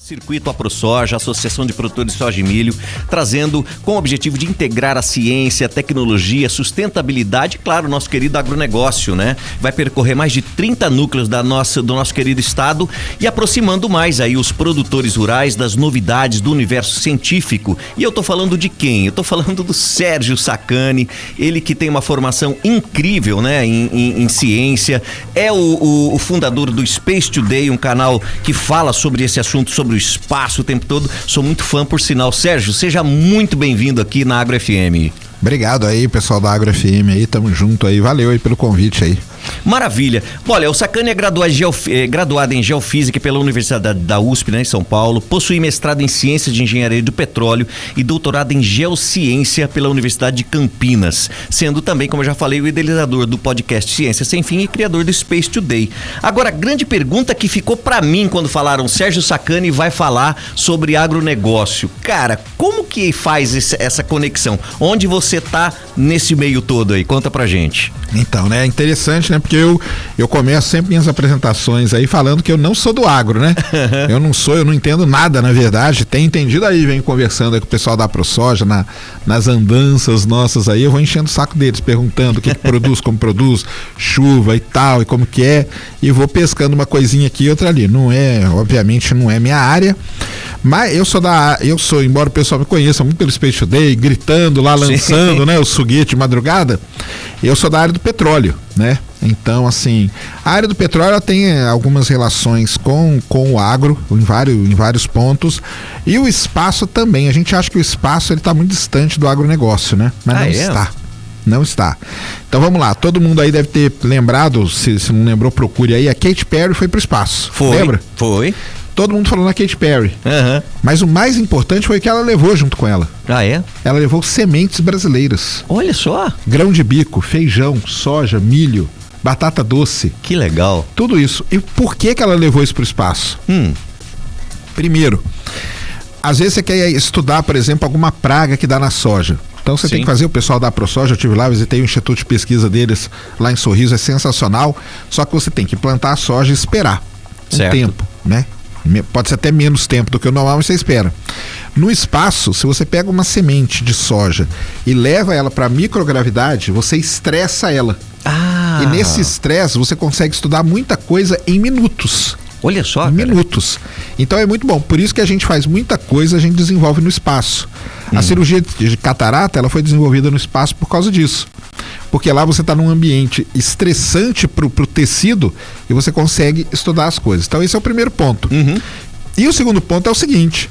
Circuito AproSoja, Associação de Produtores de Soja e Milho, trazendo com o objetivo de integrar a ciência, a tecnologia, sustentabilidade e, claro, o nosso querido agronegócio, né? Vai percorrer mais de 30 núcleos do nosso querido estado e aproximando mais aí os produtores rurais das novidades do universo científico. E eu tô falando de quem? Eu tô falando do Sérgio Sacani, ele que tem uma formação incrível, né, em ciência, é o fundador do Space Today, um canal que fala sobre esse assunto, sobre o espaço o tempo todo. Sou muito fã, por sinal. Sérgio, seja muito bem-vindo aqui na Agro FM. Obrigado aí, pessoal da Agro FM aí, tamo junto aí, valeu aí pelo convite aí. Maravilha. Olha, o Sacani é graduado em Geofísica pela Universidade da USP, né, em São Paulo, possui mestrado em Ciências de Engenharia do Petróleo e doutorado em Geociência pela Universidade de Campinas, sendo também, como eu já falei, o idealizador do podcast Ciência Sem Fim e criador do Space Today. Agora, a grande pergunta que ficou pra mim quando falaram Sérgio Sacani vai falar sobre agronegócio. Cara, como que faz essa conexão? Onde você tá nesse meio todo aí? Conta pra gente. Então, né, é interessante, né, porque eu começo sempre minhas apresentações aí falando que eu não sou do agro, né? Eu não entendo nada, na verdade. Tem entendido aí, venho conversando aí com o pessoal da AproSoja, nas andanças nossas aí, eu vou enchendo o saco deles, perguntando o que produz, como produz, chuva e tal, e como que é, e vou pescando uma coisinha aqui e outra ali. Obviamente não é minha área, mas eu sou, embora o pessoal me conheça muito pelo Space Today, gritando lá, lançando, né, o foguete de madrugada, eu sou da área do petróleo, né? Então, assim, a área do petróleo ela tem algumas relações com o agro em vários pontos, e o espaço também. A gente acha que o espaço ele está muito distante do agronegócio, né? Mas não está. Não está. Então vamos lá, todo mundo aí deve ter lembrado, se não lembrou, procure aí, a Katy Perry foi pro espaço. Foi. Lembra? Foi. Todo mundo falou na Katy Perry. Uhum. Mas o mais importante foi que ela levou junto com ela. Ah, é? Ela levou sementes brasileiras. Olha só. Grão de bico, feijão, soja, milho, batata doce. Que legal. Tudo isso. E por que ela levou isso para o espaço? Primeiro, às vezes você quer estudar, por exemplo, alguma praga que dá na soja. Então você tem que fazer, o pessoal da AproSoja, eu estive lá, visitei o instituto de pesquisa deles lá em Sorriso, é sensacional. Só que você tem que plantar a soja e esperar um tempo, né? Pode ser até menos tempo do que o normal, mas você espera. No espaço, se você pega uma semente de soja e leva ela para microgravidade, você estressa ela. E nesse estresse você consegue estudar muita coisa em minutos. Olha só, minutos. Então é muito bom. Por isso que a gente faz muita coisa, a gente desenvolve no espaço. A cirurgia de catarata, ela foi desenvolvida no espaço por causa disso. Porque lá você está num ambiente estressante pro tecido e você consegue estudar as coisas. Então esse é o primeiro ponto. E o segundo ponto é o seguinte: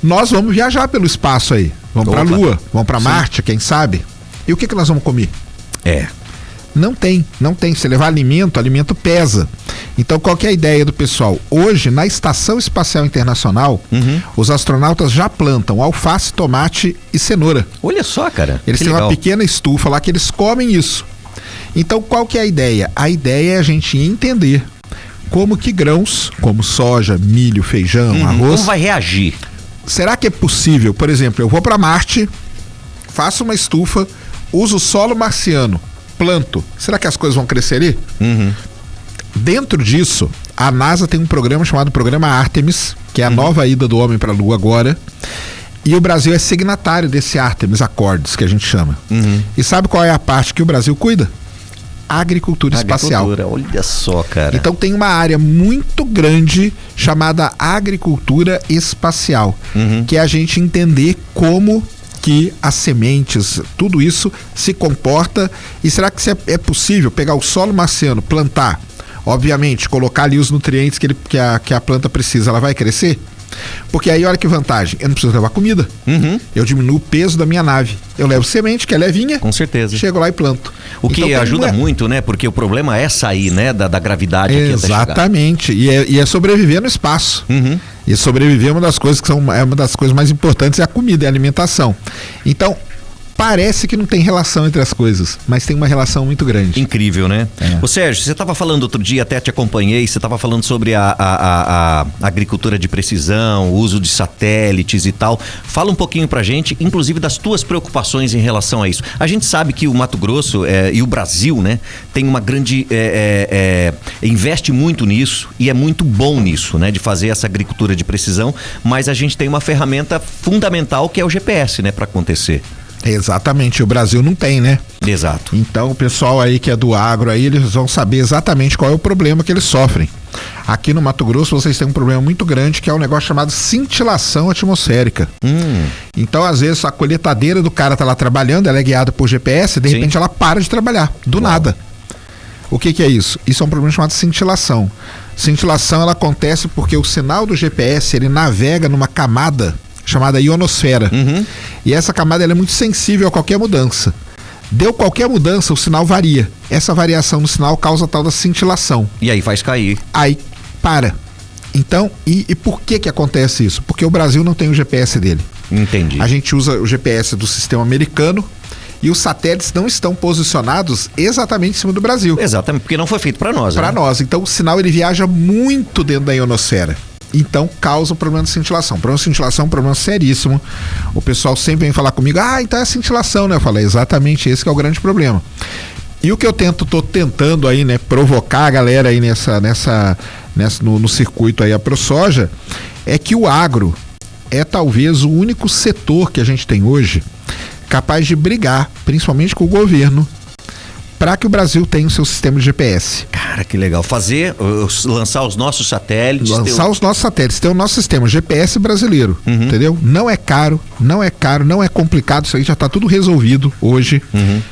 nós vamos viajar pelo espaço aí. Vamos para a Lua, vamos para Marte, quem sabe? E o que nós vamos comer? Não tem. Se levar alimento pesa. Então qual que é a ideia do pessoal? Hoje, na Estação Espacial Internacional, os astronautas já plantam alface, tomate e cenoura. Olha só, cara. Eles têm uma pequena estufa lá que eles comem isso. Então qual que é a ideia? A ideia é a gente entender como que grãos, como soja, milho, feijão, arroz... Como vai reagir? Será que é possível, por exemplo, eu vou para Marte, faço uma estufa, uso solo marciano, planto. Será que as coisas vão crescer ali? Dentro disso, a NASA tem um programa chamado Programa Artemis, que é a nova ida do homem para a Lua agora. E o Brasil é signatário desse Artemis Accords, que a gente chama. E sabe qual é a parte que o Brasil cuida? Agricultura espacial. Olha só, cara. Então tem uma área muito grande chamada agricultura espacial, que é a gente entender como que as sementes, tudo isso se comporta. E será que é possível pegar o solo marciano, plantar, obviamente, colocar ali os nutrientes que a planta precisa, ela vai crescer? Porque aí olha que vantagem, eu não preciso levar comida, eu diminuo o peso da minha nave, eu levo semente, que é levinha, com certeza, chego lá e planto. O que então, ajuda muito, né? Porque o problema é sair, né, da gravidade. Exatamente, e é sobreviver no espaço. E sobreviver é uma das coisas mais importantes, é a comida, é a alimentação. Então, Parece que não tem relação entre as coisas, mas tem uma relação muito grande. Incrível, né? Ô Sérgio, você estava falando outro dia, até te acompanhei, você estava falando sobre a agricultura de precisão, o uso de satélites e tal. Fala um pouquinho pra gente, inclusive das tuas preocupações em relação a isso. A gente sabe que o Mato Grosso e o Brasil, né, tem uma grande... investe muito nisso e é muito bom nisso, né, de fazer essa agricultura de precisão, mas a gente tem uma ferramenta fundamental que é o GPS, né, para acontecer. Exatamente, o Brasil não tem, né? Exato. Então o pessoal aí que é do agro aí, eles vão saber exatamente qual é o problema que eles sofrem. Aqui no Mato Grosso vocês têm um problema muito grande que é um negócio chamado cintilação atmosférica. Então às vezes a colheitadeira do cara tá lá trabalhando, ela é guiada por GPS, de repente ela para de trabalhar, do nada. O que é isso? Isso é um problema chamado cintilação. Cintilação ela acontece porque o sinal do GPS ele navega numa camada chamada ionosfera. E essa camada ela é muito sensível a qualquer mudança. Deu qualquer mudança, o sinal varia. Essa variação no sinal causa a tal da cintilação. E aí faz cair. Aí para. Então, e por que acontece isso? Porque o Brasil não tem o GPS dele. Entendi. A gente usa o GPS do sistema americano e os satélites não estão posicionados exatamente em cima do Brasil. Exatamente, porque não foi feito para nós. Para nós. Então o sinal ele viaja muito dentro da ionosfera. Então causa o problema de cintilação. O problema de cintilação é um problema seríssimo. O pessoal sempre vem falar comigo, então é a cintilação, né? Eu falo, exatamente esse que é o grande problema. E o que eu tô tentando aí, né, provocar a galera aí no circuito aí, a ProSoja, é que o agro é talvez o único setor que a gente tem hoje capaz de brigar, principalmente com o governo, para que o Brasil tenha o seu sistema de GPS. Cara, que legal. Lançar os nossos satélites. Os nossos satélites, ter o nosso sistema GPS brasileiro, entendeu? Não é caro, não é complicado, isso aí já está tudo resolvido hoje.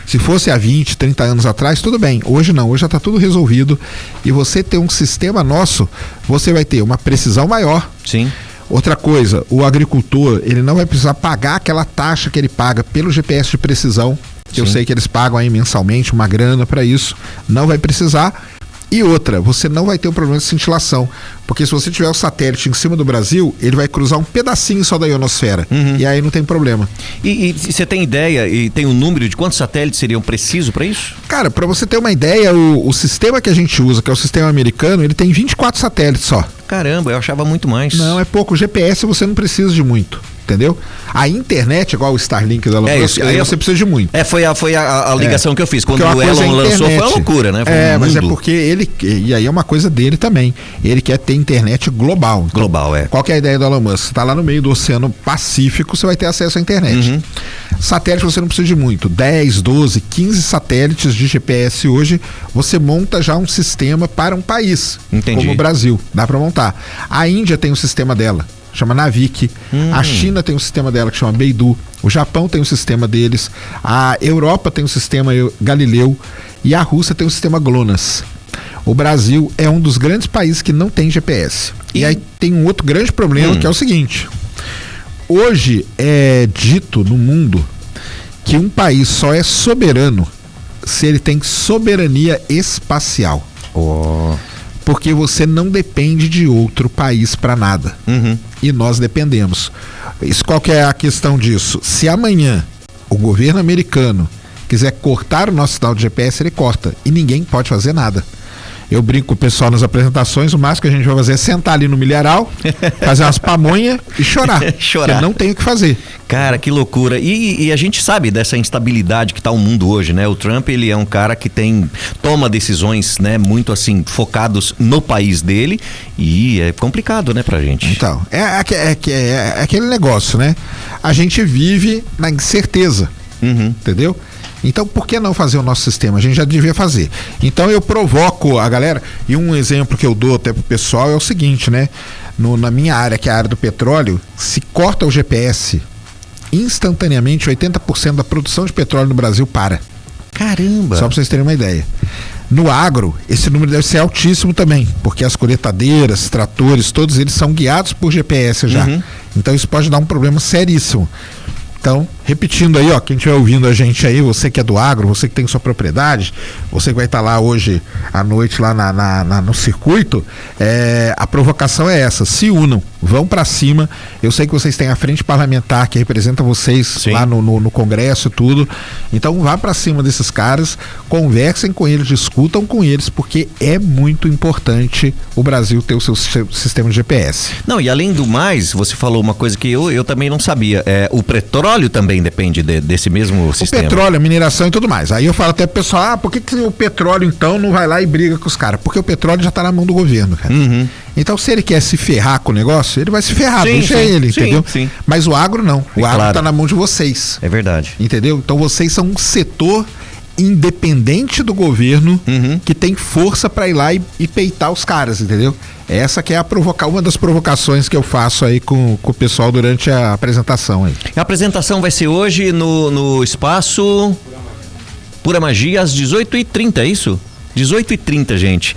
Se fosse há 20, 30 anos atrás, tudo bem. Hoje não, hoje já está tudo resolvido. E você ter um sistema nosso, você vai ter uma precisão maior. Sim. Outra coisa, o agricultor, ele não vai precisar pagar aquela taxa que ele paga pelo GPS de precisão, que eu sei que eles pagam aí mensalmente uma grana para isso, não vai precisar. E outra, você não vai ter o problema de cintilação, porque se você tiver o satélite em cima do Brasil, ele vai cruzar um pedacinho só da ionosfera, e aí não tem problema. E você tem ideia e tem um número de quantos satélites seriam precisos para isso? Cara, para você ter uma ideia, o sistema que a gente usa, que é o sistema americano, ele tem 24 satélites só. Caramba, eu achava muito mais. Não, é pouco. O GPS você não precisa de muito. Entendeu? A internet, igual o Starlink da Elon Musk, aí você precisa de muito. Foi a ligação que eu fiz. Quando o Elon lançou, foi uma loucura, né? Mas é porque ele, e aí é uma coisa dele também, ele quer ter internet global. Então, global, qual que é a ideia do Elon Musk? Você tá lá no meio do Oceano Pacífico, você vai ter acesso à internet. Satélite você não precisa de muito. 10, 12, 15 satélites de GPS hoje, você monta já um sistema para um país. Entendi. Como o Brasil. Dá para montar. A Índia tem um sistema dela, chama Navik. A China tem um sistema dela que chama Beidou. O Japão tem um sistema deles. A Europa tem um sistema Galileu. E a Rússia tem um sistema GLONASS. O Brasil é um dos grandes países que não tem GPS. E aí tem um outro grande problema que é o seguinte. Hoje é dito no mundo que um país só é soberano se ele tem soberania espacial. Porque você não depende de outro país para nada. E nós dependemos. Qual que é a questão disso? Se amanhã o governo americano quiser cortar o nosso sinal de GPS, ele corta. E ninguém pode fazer nada. Eu brinco com o pessoal nas apresentações, o máximo que a gente vai fazer é sentar ali no milharal, fazer umas pamonhas e chorar. Porque não tem o que fazer. Cara, que loucura. E a gente sabe dessa instabilidade que está o mundo hoje, né? O Trump, ele é um cara que toma decisões, né, muito assim, focados no país dele, e é complicado, né, pra gente. Então, é aquele negócio, né? A gente vive na incerteza, entendeu? Então, por que não fazer o nosso sistema? A gente já devia fazer. Então, eu provoco a galera, e um exemplo que eu dou até pro pessoal é o seguinte, né? Na minha área, que é a área do petróleo, se corta o GPS, instantaneamente 80% da produção de petróleo no Brasil para. Caramba! Só para vocês terem uma ideia. No agro, esse número deve ser altíssimo também, porque as colheitadeiras, tratores, todos eles são guiados por GPS já. Então, isso pode dar um problema seríssimo. Então, repetindo aí, ó, quem estiver ouvindo a gente aí, você que é do agro, você que tem sua propriedade, você que vai estar lá hoje à noite lá no circuito, a provocação é essa: se unam, vão para cima. Eu sei que vocês têm a frente parlamentar que representa vocês Sim. lá no Congresso e tudo, então vá para cima desses caras, conversem com eles, discutam com eles, porque é muito importante o Brasil ter o seu sistema de GPS. Não, e além do mais, você falou uma coisa que eu também não sabia, o petróleo também depende desse mesmo sistema. O petróleo, a mineração e tudo mais. Aí eu falo até pro pessoal, por que o petróleo então não vai lá e briga com os caras? Porque o petróleo já tá na mão do governo, cara. Uhum. Então se ele quer se ferrar com o negócio, ele vai se ferrar, sim, deixa sim, ele, sim, entendeu? Sim. Mas o agro não, o agro claro. tá na mão de vocês. É verdade. Entendeu? Então vocês são um setor independente do governo que tem força para ir lá e peitar os caras, entendeu? Essa que é uma das provocações que eu faço aí com o pessoal durante a apresentação aí. A apresentação vai ser hoje no espaço Pura Magia às 18h30, é isso? 18h30, gente.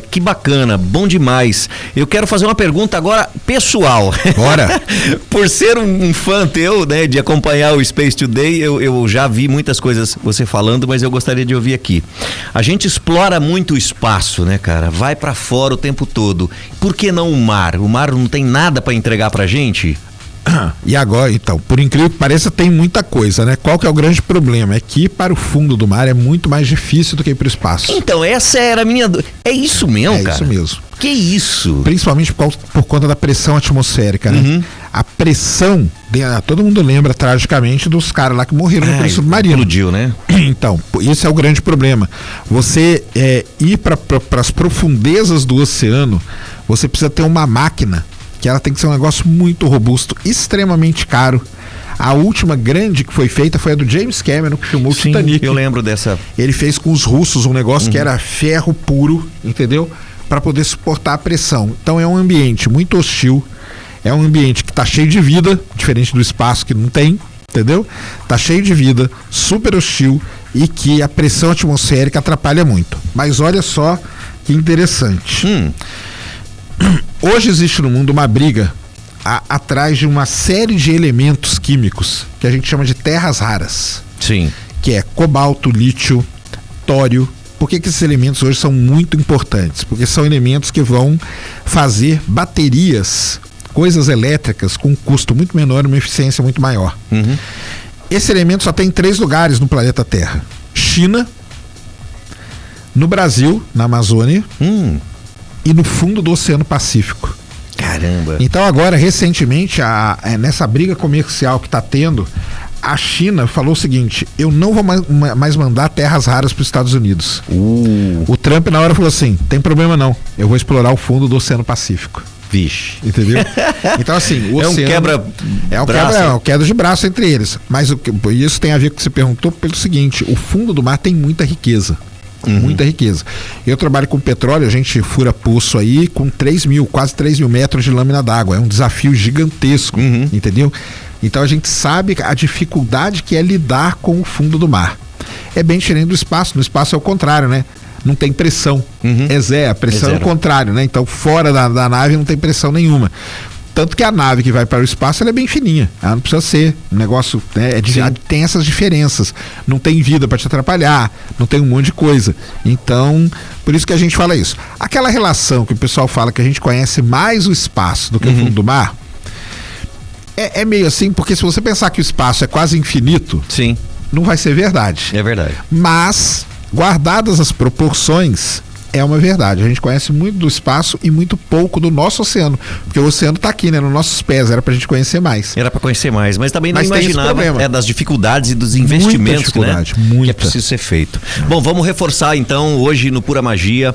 Que bacana, bom demais. Eu quero fazer uma pergunta agora pessoal. Bora! Por ser um fã teu, né, de acompanhar o Space Today, eu já vi muitas coisas você falando, mas eu gostaria de ouvir aqui. A gente explora muito o espaço, né, cara? Vai pra fora o tempo todo. Por que não o mar? O mar não tem nada pra entregar pra gente? E agora, então, por incrível que pareça, tem muita coisa, né? Qual que é o grande problema? É que ir para o fundo do mar é muito mais difícil do que ir para o espaço. Então, essa era a minha... É isso mesmo, cara? É isso mesmo. Que isso? Principalmente por conta da pressão atmosférica, né? A pressão, todo mundo lembra tragicamente dos caras lá que morreram no submarino. Explodiu, né? Então, esse é o grande problema. Você ir para as profundezas do oceano, você precisa ter uma máquina que ela tem que ser um negócio muito robusto, extremamente caro. A última grande que foi feita foi a do James Cameron, que filmou o Titanic. Eu lembro dessa. Ele fez com os russos um negócio que era ferro puro, entendeu? Para poder suportar a pressão. Então é um ambiente muito hostil, é um ambiente que tá cheio de vida, diferente do espaço que não tem, entendeu? Tá cheio de vida, super hostil e que a pressão atmosférica atrapalha muito. Mas olha só que interessante. Hoje existe no mundo uma briga atrás de uma série de elementos químicos que a gente chama de terras raras. Sim. Que é cobalto, lítio, tório. Por que esses elementos hoje são muito importantes? Porque são elementos que vão fazer baterias, coisas elétricas com um custo muito menor e uma eficiência muito maior. Esse elemento só tem em 3 lugares no planeta Terra: China, no Brasil, na Amazônia, e no fundo do Oceano Pacífico. Caramba! Então agora, recentemente, nessa briga comercial que está tendo, a China falou o seguinte: eu não vou mais mandar terras raras para os Estados Unidos. O Trump na hora falou assim: tem problema não, eu vou explorar o fundo do Oceano Pacífico. Vixe. Entendeu? Então assim, o oceano é um quebra de braço entre eles. Mas isso tem a ver com o que você perguntou pelo seguinte: o fundo do mar tem muita riqueza. Muita riqueza. Eu trabalho com petróleo, a gente fura poço aí com quase 3 mil metros de lâmina d'água. É um desafio gigantesco, entendeu? Então a gente sabe a dificuldade que é lidar com o fundo do mar. É bem diferente do espaço. No espaço é o contrário, né? Não tem pressão. A pressão é o contrário, né? Então fora da nave não tem pressão nenhuma. Tanto que a nave que vai para o espaço, ela é bem fininha. Ela não precisa ser um negócio, né, tem essas diferenças. Não tem vida para te atrapalhar, não tem um monte de coisa. Então, por isso que a gente fala isso. Aquela relação que o pessoal fala que a gente conhece mais o espaço do que o fundo do mar, é meio assim, porque se você pensar que o espaço é quase infinito, sim, não vai ser verdade. É verdade. Mas, guardadas as proporções, é uma verdade. A gente conhece muito do espaço e muito pouco do nosso oceano, porque o oceano está aqui, né, nos nossos pés. Era pra gente conhecer mais. Era pra conhecer mais, mas também não imaginava das dificuldades e dos investimentos, né, que é preciso ser feito. Bom, vamos reforçar então hoje no Pura Magia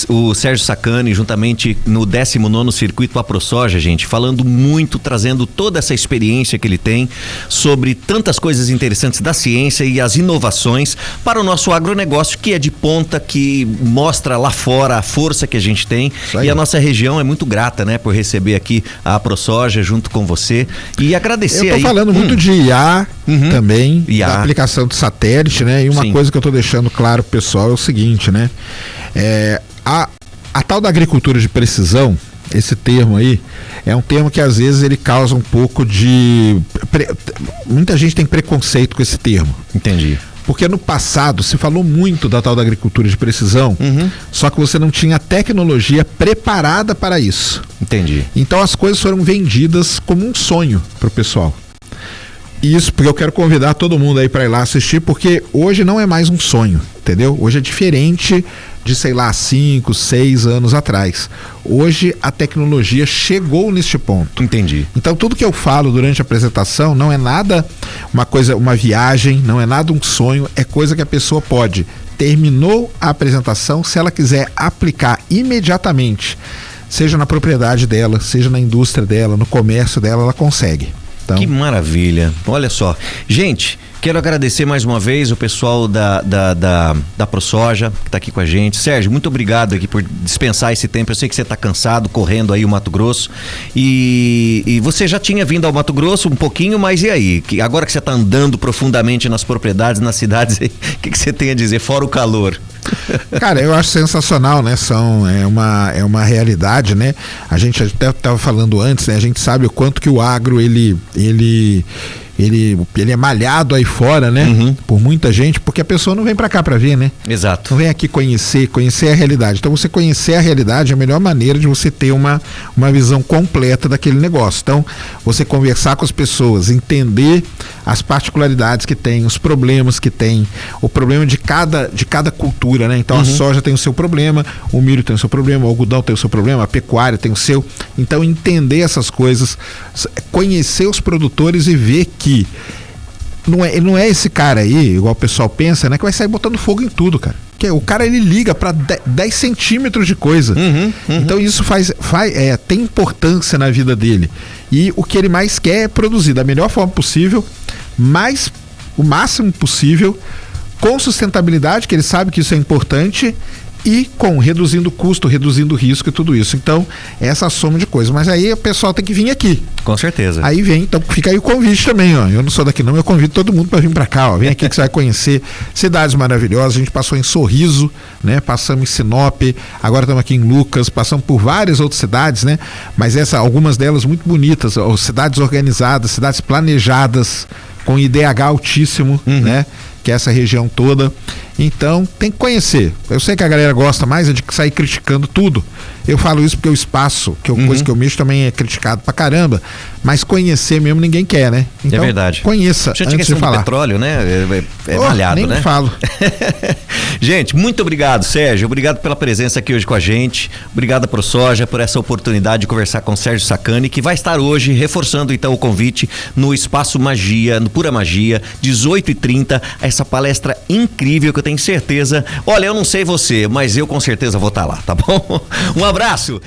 o Sérgio Sacani, juntamente no 19º Circuito AproSoja, gente, falando muito, trazendo toda essa experiência que ele tem sobre tantas coisas interessantes da ciência e as inovações para o nosso agronegócio, que é de ponta, que mostra lá fora a força que a gente tem, e a nossa região é muito grata, né, por receber aqui a AproSoja junto com você e agradecer. Eu tô falando muito de IA também, da aplicação de satélite, né, e uma coisa que eu tô deixando claro pro pessoal é o seguinte, né, a tal da agricultura de precisão, esse termo aí é um termo que às vezes ele causa um pouco de... Muita gente tem preconceito com esse termo. Entendi. Porque no passado se falou muito da tal da agricultura de precisão, só que você não tinha tecnologia preparada para isso. Entendi. Então as coisas foram vendidas como um sonho para o pessoal. Isso porque eu quero convidar todo mundo aí para ir lá assistir, porque hoje não é mais um sonho, entendeu? Hoje é diferente de, sei lá, 5, 6 anos atrás. Hoje a tecnologia chegou neste ponto. Entendi. Então tudo que eu falo durante a apresentação não é nada uma viagem, não é nada um sonho, é coisa que a pessoa pode. Terminou a apresentação, se ela quiser aplicar imediatamente, seja na propriedade dela, seja na indústria dela, no comércio dela, ela consegue. Então... Que maravilha, olha só. Gente, quero agradecer mais uma vez o pessoal da ProSoja que está aqui com a gente. Sérgio, muito obrigado aqui por dispensar esse tempo. Eu sei que você está cansado, correndo aí o Mato Grosso. E você já tinha vindo ao Mato Grosso um pouquinho, mas e aí? Agora que você está andando profundamente nas propriedades, nas cidades, o que você tem a dizer, fora o calor? Cara, eu acho sensacional, né? É uma realidade, né? A gente até estava falando antes, né? A gente sabe o quanto que o agro, ele é malhado aí fora, né? Por muita gente, porque a pessoa não vem para cá para ver, né? Exato. Não vem aqui conhecer a realidade. Então você conhecer a realidade é a melhor maneira de você ter uma visão completa daquele negócio. Então você conversar com as pessoas, entender as particularidades que tem, os problemas que tem, o problema de cada cultura, né? Então a soja tem o seu problema, o milho tem o seu problema, o algodão tem o seu problema, a pecuária tem o seu. Então entender essas coisas, conhecer os produtores e ver que não é esse cara aí, igual o pessoal pensa, né, que vai sair botando fogo em tudo, cara. Que o cara, ele liga para 10 centímetros de coisa. Então isso tem importância na vida dele. E o que ele mais quer é produzir da melhor forma possível, o máximo possível, com sustentabilidade, que ele sabe que isso é importante, e reduzindo custo, reduzindo risco e tudo isso. Então, essa soma de coisas. Mas aí o pessoal tem que vir aqui. Com certeza. Aí vem, então fica aí o convite também, ó. Eu não sou daqui não, eu convido todo mundo para vir para cá, ó. Vem aqui que você vai conhecer cidades maravilhosas. A gente passou em Sorriso, né? Passamos em Sinop, agora estamos aqui em Lucas, passamos por várias outras cidades, né? Mas algumas delas muito bonitas, ó, cidades organizadas, cidades planejadas, com IDH altíssimo, né? Que é essa região toda. Então tem que conhecer. Eu sei que a galera gosta mais de sair criticando tudo. Eu falo isso porque o espaço, coisa que eu mexo, também é criticado pra caramba. Mas conhecer mesmo ninguém quer, né? Então, é verdade. Conheça antes de falar. Petróleo, né? É malhado, nem né? Nem falo. Gente, muito obrigado, Sérgio. Obrigado pela presença aqui hoje com a gente. Obrigado, ProSoja, por essa oportunidade de conversar com o Sérgio Sacani, que vai estar hoje reforçando então o convite no Espaço Magia, no Pura Magia, 18h30. Essa palestra incrível que eu tenho certeza. Olha, eu não sei você, mas eu com certeza vou estar lá, tá bom? Um abraço.